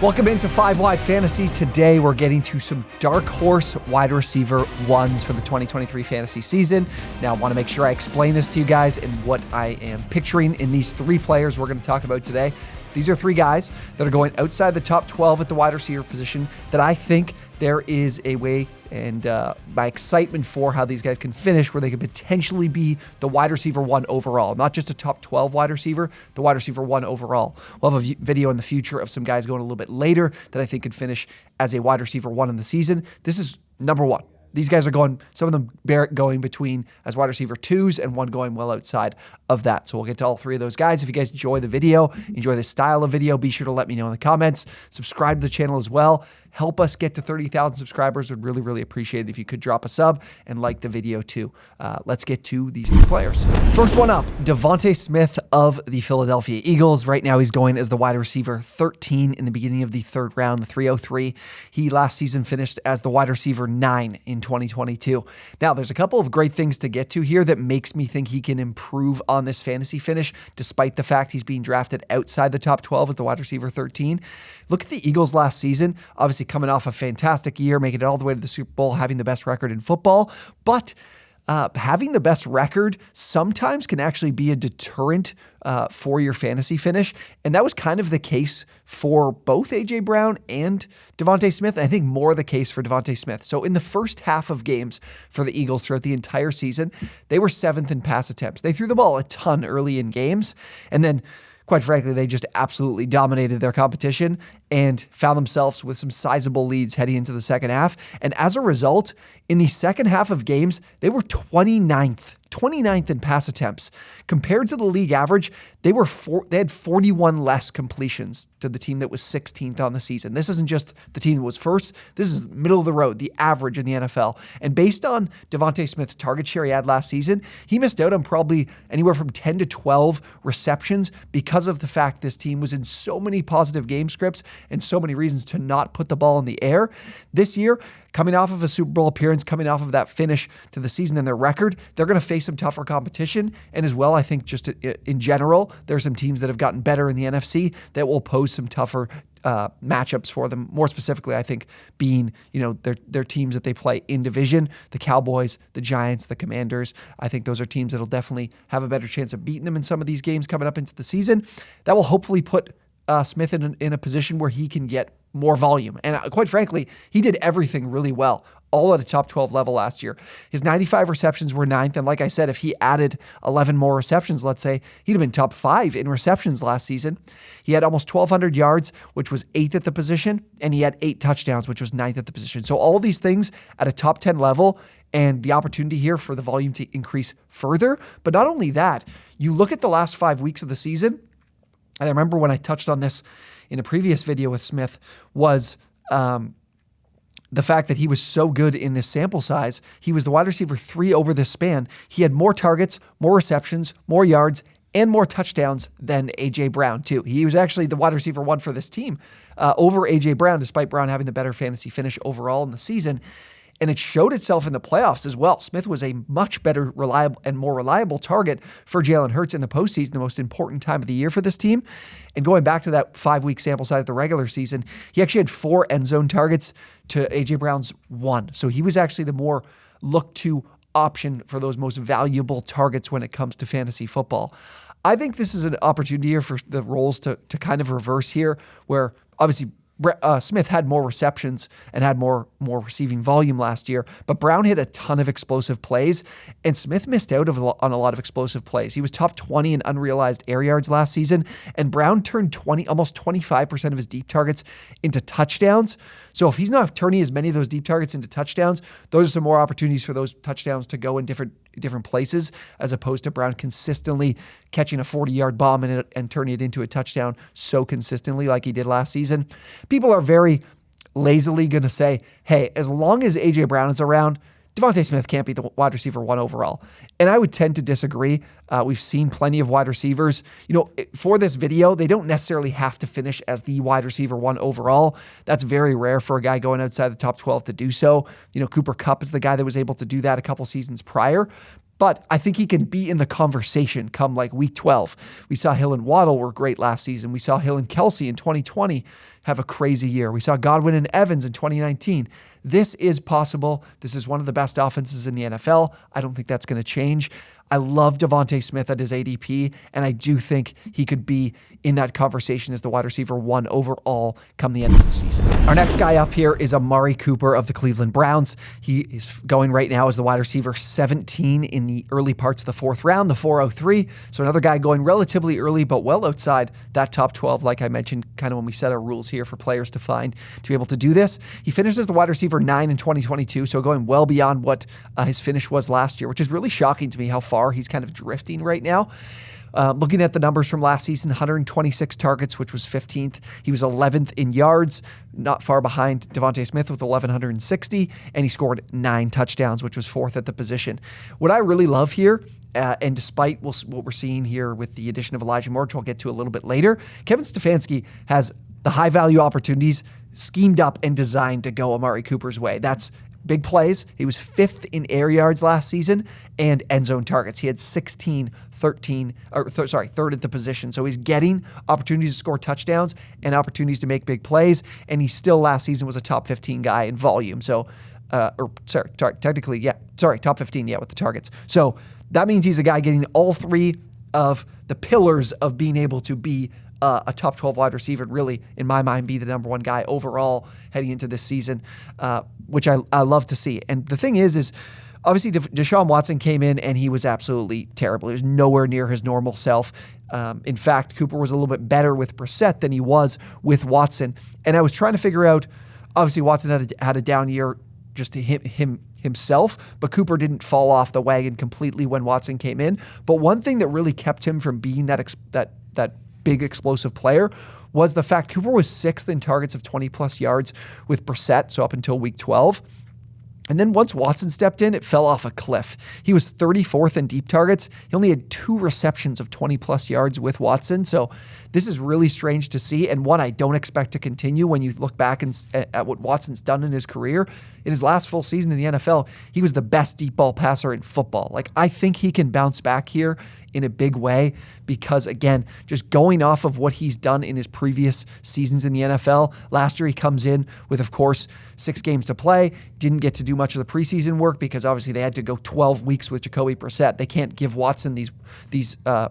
Welcome into 5 Wide Fantasy. Today we're getting to some Darkhorse wide receiver ones for the 2023 fantasy season. Now I want to make sure I explain this to you guys and what I am picturing in these three players we're going to talk about today. These are three guys that are going outside the top 12 at the wide receiver position that I think there is a way and my excitement for how these guys can finish where they could potentially be the wide receiver one overall, not just a top 12 wide receiver, the wide receiver one overall. We'll have a video in the future of some guys going a little bit later that I think could finish as a wide receiver one in the season. This is number one. These guys are going, some of them going between as wide receiver twos and one going well outside of that. So we'll get to all three of those guys. If you guys enjoy the video, enjoy this style of video, be sure to let me know in the comments. Subscribe to the channel as well. Help us get to 30,000 subscribers. Would really, really appreciate it if you could drop a sub and like the video too. Let's get to these three players. First one up, Devonte Smith of the Philadelphia Eagles. Right now he's going as the wide receiver 13 in the beginning of the third round, the 303. He last season finished as the wide receiver 9 in 2022. Now there's a couple of great things to get to here that makes me think he can improve on this fantasy finish despite the fact he's being drafted outside the top 12 as the wide receiver 13. Look at the Eagles last season, obviously coming off a fantastic year, making it all the way to the Super Bowl, having the best record in football, but having the best record sometimes can actually be a deterrent for your fantasy finish. And that was kind of the case for both A.J. Brown and Devonte Smith. And I think more the case for Devonte Smith. So in the first half of games for the Eagles throughout the entire season, they were 7th in pass attempts. They threw the ball a ton early in games. And then quite frankly, they just absolutely dominated their competition and found themselves with some sizable leads heading into the second half. And as a result, in the second half of games, they were 29th in pass attempts. Compared to the league average, they had 41 less completions to the team that was 16th on the season. This isn't just the team that was first. This is middle of the road, the average in the NFL. And based on Devonte Smith's target share he had last season, he missed out on probably anywhere from 10 to 12 receptions because of the fact this team was in so many positive game scripts and so many reasons to not put the ball in the air. This year, coming off of a Super Bowl appearance, coming off of that finish to the season and their record, they're going to face some tougher competition. And as well, I think just in general, there are some teams that have gotten better in the NFC that will pose some tougher matchups for them. More specifically, I think being, their teams that they play in division, the Cowboys, the Giants, the Commanders. I think those are teams that'll definitely have a better chance of beating them in some of these games coming up into the season. That will hopefully put Smith in a position where he can get more volume. And quite frankly, he did everything really well, all at a top 12 level last year. His 95 receptions were 9th. And like I said, if he added 11 more receptions, let's say, he'd have been top 5 in receptions last season. He had almost 1,200 yards, which was 8th at the position. And he had 8 touchdowns, which was 9th at the position. So all these things at a top 10 level and the opportunity here for the volume to increase further. But not only that, you look at the last 5 weeks of the season, and I remember when I touched on this in a previous video with Smith, was the fact that he was so good in this sample size. He was the wide receiver 3 over this span. He had more targets, more receptions, more yards, and more touchdowns than A.J. Brown, too. He was actually the wide receiver 1 for this team over A.J. Brown, despite Brown having the better fantasy finish overall in the season. And it showed itself in the playoffs as well. Smith was a much better, reliable, and more reliable target for Jalen Hurts in the postseason, the most important time of the year for this team. And going back to that 5-week sample size of the regular season, he actually had 4 end zone targets to A.J. Brown's 1. So he was actually the more looked to option for those most valuable targets when it comes to fantasy football. I think this is an opportunity here for the roles to kind of reverse here, where obviously Smith had more receptions and had more receiving volume last year, but Brown hit a ton of explosive plays, and Smith missed out on a lot of explosive plays. He was top 20 in unrealized air yards last season, and Brown turned almost 25% of his deep targets into touchdowns. So if he's not turning as many of those deep targets into touchdowns, those are some more opportunities for those touchdowns to go in different places, as opposed to Brown consistently catching a 40-yard bomb and turning it into a touchdown so consistently like he did last season. People are very lazily going to say, hey, as long as A.J. Brown is around, Devonte Smith can't be the wide receiver 1 overall. And I would tend to disagree. We've seen plenty of wide receivers. For this video, they don't necessarily have to finish as the wide receiver 1 overall. That's very rare for a guy going outside the top 12 to do so. Cooper Kupp is the guy that was able to do that a couple seasons prior. But I think he can be in the conversation come like week 12. We saw Hill and Waddle were great last season. We saw Hill and Kelsey in 2020 have a crazy year. We saw Godwin and Evans in 2019. This is possible. This is one of the best offenses in the NFL. I don't think that's going to change. I love Devonte Smith at his ADP, and I do think he could be in that conversation as the wide receiver 1 overall come the end of the season. Our next guy up here is Amari Cooper of the Cleveland Browns. He is going right now as the wide receiver 17 in the early parts of the 4th round, the 403. So another guy going relatively early, but well outside that top 12, like I mentioned, kind of when we set our rules here for players to find to be able to do this. He finishes the wide receiver 9 in 2022, so going well beyond what his finish was last year, which is really shocking to me how far he's kind of drifting right now. Looking at the numbers from last season, 126 targets, which was 15th. He was 11th in yards, not far behind Devonte Smith with 1,160, and he scored 9 touchdowns, which was 4th at the position. What I really love here, and despite what we're seeing here with the addition of Elijah Moore, which we'll get to a little bit later, Kevin Stefanski has the high-value opportunities schemed up and designed to go Amari Cooper's way. That's big plays. He was 5th in air yards last season and end zone targets. He had 16, 13, third at the position. So he's getting opportunities to score touchdowns and opportunities to make big plays. And he still last season was a top 15 guy in volume. So, top 15, with the targets. So that means he's a guy getting all 3 of the pillars of being able to be a top 12 wide receiver, and really, in my mind, be the number 1 guy overall heading into this season, which I love to see. And the thing is obviously Deshaun Watson came in and he was absolutely terrible. He was nowhere near his normal self. In fact, Cooper was a little bit better with Brissett than he was with Watson. And I was trying to figure out, obviously Watson had a down year just to himself, but Cooper didn't fall off the wagon completely when Watson came in. But one thing that really kept him from being that big explosive player was the fact Cooper was 6th in targets of 20 plus yards with Brissett, so up until week 12. And then once Watson stepped in, it fell off a cliff. He was 34th in deep targets. He only had 2 receptions of 20 plus yards with Watson. So this is really strange to see, and one I don't expect to continue when you look back at what Watson's done in his career. In his last full season in the NFL, he was the best deep ball passer in football. Like, I think he can bounce back here in a big way because, again, just going off of what he's done in his previous seasons in the NFL. Last year he comes in with, of course, 6 games to play, didn't get to do much of the preseason work because obviously they had to go 12 weeks with Jacoby Brissett. They can't give Watson these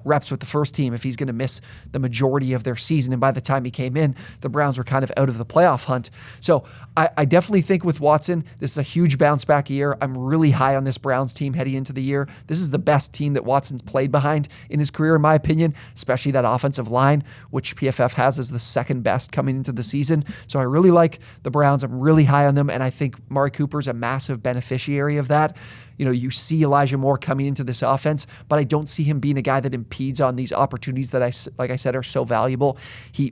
reps with the first team if he's going to miss the majority of their season. And by the time he came in, the Browns were kind of out of the playoff hunt. So I definitely think with Watson, this is a huge bounce back year. I'm really high on this Browns team heading into the year. This is the best team that Watson's played behind in his career, in my opinion, especially that offensive line, which PFF has as the second best coming into the season. So I really like the Browns. I'm really high on them, and I think Amari Cooper's a massive beneficiary of that. You know, you see Elijah Moore coming into this offense, but I don't see him being a guy that impedes on these opportunities that like I said, are so valuable.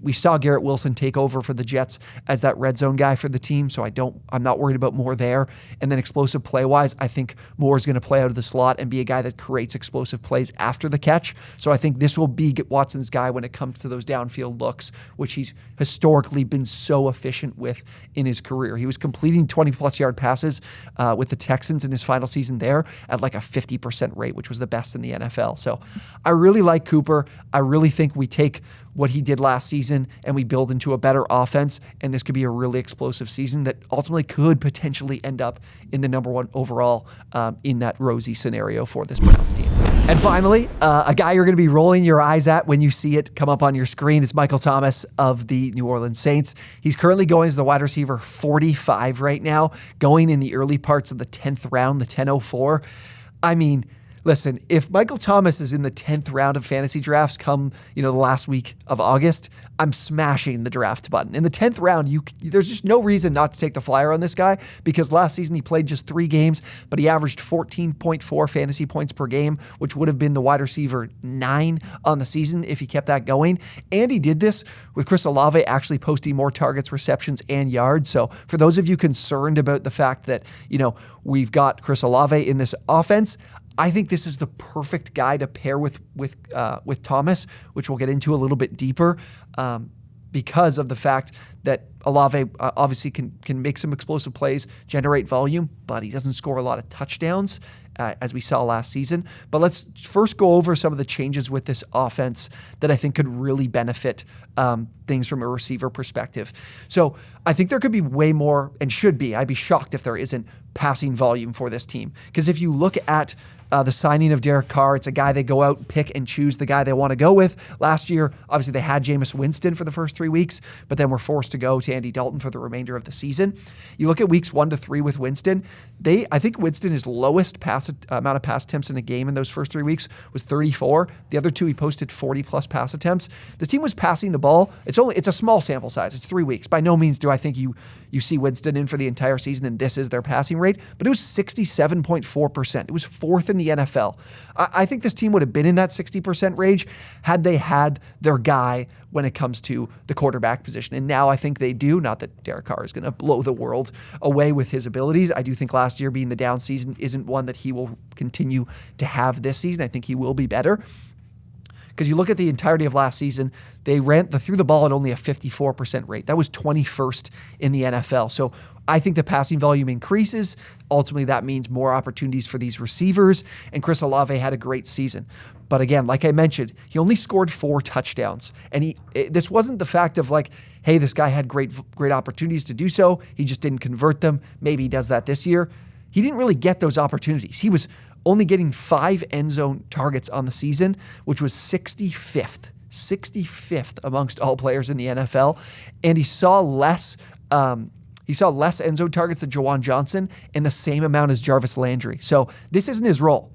We saw Garrett Wilson take over for the Jets as that red zone guy for the team, so I'm not worried about Moore there. And then explosive play-wise, I think Moore is going to play out of the slot and be a guy that creates explosive plays after the catch. So I think this will be Watson's guy when it comes to those downfield looks, which he's historically been so efficient with in his career. He was completing 20-plus yard passes with the Texans in his final season there at like a 50% rate, which was the best in the NFL. So I really like Cooper. I really think we take what he did last season and we build into a better offense, and this could be a really explosive season that ultimately could potentially end up in the number 1 overall in that rosy scenario for this Browns team. And finally, a guy you're going to be rolling your eyes at when you see it come up on your screen is Michael Thomas of the New Orleans Saints. He's currently going as the wide receiver 45 right now, going in the early parts of the 10th round, the 10:04. I mean, listen, if Michael Thomas is in the 10th round of fantasy drafts come, the last week of August, I'm smashing the draft button. In the 10th round, there's just no reason not to take the flyer on this guy because last season he played just 3 games, but he averaged 14.4 fantasy points per game, which would have been the wide receiver 9 on the season if he kept that going. And he did this with Chris Olave actually posting more targets, receptions, and yards. So for those of you concerned about the fact that, we've got Chris Olave in this offense, I think this is the perfect guy to pair with Thomas, which we'll get into a little bit deeper. because of the fact that Olave obviously can make some explosive plays, generate volume, but he doesn't score a lot of touchdowns, as we saw last season. But let's first go over some of the changes with this offense that I think could really benefit things from a receiver perspective. So I think there could be way more, and should be. I'd be shocked if there isn't passing volume for this team. Because if you look at the signing of Derek Carr, it's a guy they go out, pick and choose the guy they want to go with. Last year, obviously, they had Jameis Winston for the first 3 weeks, but then were forced to go to Andy Dalton for the remainder of the season. You look at weeks 1 to 3 with Winston, I think Winston, his lowest amount of pass attempts in a game in those first 3 weeks was 34. The other 2, he posted 40-plus pass attempts. This team was passing the ball. It's a small sample size. It's 3 weeks. By no means do I think you see Winston in for the entire season and this is their passing rate, but it was 67.4%. It was 4th in the NFL. I think this team would have been in that 60% range had they had their guy when it comes to the quarterback position. And now I think they do. Not that Derek Carr is going to blow the world away with his abilities. I do think last year being the down season isn't one that he will continue to have this season. I think he will be better. Because you look at the entirety of last season, they threw the ball at only a 54% rate. That was 21st in the NFL. So I think the passing volume increases. Ultimately, that means more opportunities for these receivers. And Chris Olave had a great season. But again, like I mentioned, he only scored 4 touchdowns. And this wasn't the fact of like, hey, this guy had great opportunities to do so. He just didn't convert them. Maybe he does that this year. He didn't really get those opportunities. He was only getting 5 end zone targets on the season, which was 65th amongst all players in the NFL. And he saw less end zone targets than Juwan Johnson and the same amount as Jarvis Landry. So this isn't his role.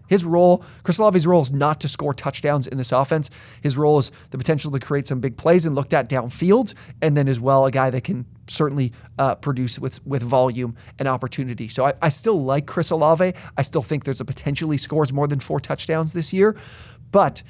Chris Olave's role is not to score touchdowns in this offense. His role is the potential to create some big plays and looked at downfield, and then as well a guy that can certainly produce with volume and opportunity. So I still like Chris Olave. I still think there's a potential he scores more than 4 touchdowns this year. But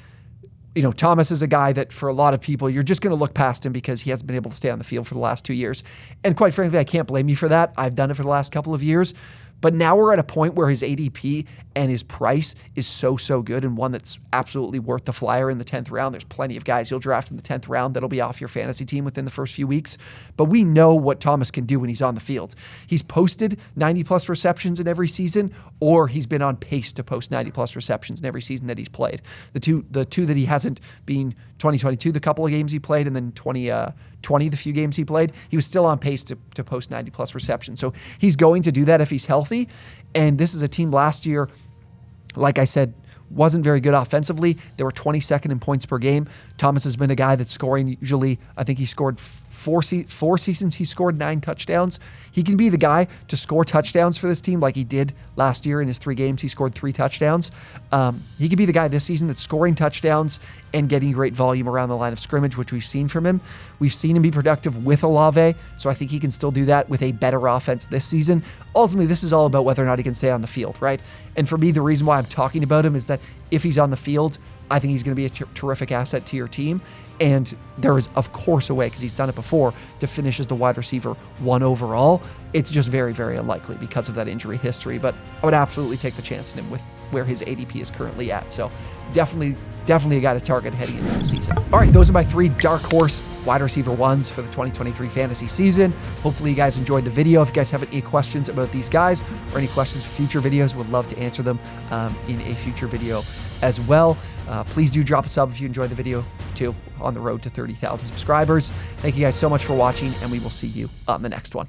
Thomas is a guy that for a lot of people, you're just going to look past him because he hasn't been able to stay on the field for the last 2 years. And quite frankly, I can't blame you for that. I've done it for the last couple of years. But now we're at a point where his ADP and his price is so good, and one that's absolutely worth the flyer in the 10th round. There's plenty of guys you'll draft in the 10th round that'll be off your fantasy team within the first few weeks. But we know what Thomas can do when he's on the field. He's posted 90-plus receptions in every season, or he's been on pace to post 90-plus receptions in every season that he's played. The two that he hasn't been 2022, the couple of games he played, and then 2020, the few games he played, he was still on pace to post 90-plus receptions. So he's going to do that if he's healthy. And this is a team last year, like I said, wasn't very good offensively. They were 22nd in points per game. Thomas has been a guy that's scoring usually, I think he scored 4 seasons, he scored 9 touchdowns. He can be the guy to score touchdowns for this team like he did last year in his 3 games. He scored 3 touchdowns. He could be the guy this season that's scoring touchdowns and getting great volume around the line of scrimmage, which we've seen from him. We've seen him be productive with Olave, so I think he can still do that with a better offense this season. Ultimately, this is all about whether or not he can stay on the field, right? And for me, the reason why I'm talking about him is that if he's on the field, I think he's going to be a terrific asset to your team. And there is, of course, a way, because he's done it before, to finish as the wide receiver 1 overall. It's just very, very unlikely because of that injury history. But I would absolutely take the chance on him with where his ADP is currently at. So definitely a guy to target heading into the season. All right, those are my 3 dark horse wide receiver 1s for the 2023 fantasy season. Hopefully you guys enjoyed the video. If you guys have any questions about these guys or any questions for future videos, would love to answer them in a future video as well. Please do drop a sub if you enjoyed the video too, on the road to 30,000 subscribers. Thank you guys so much for watching, and we will see you on the next one.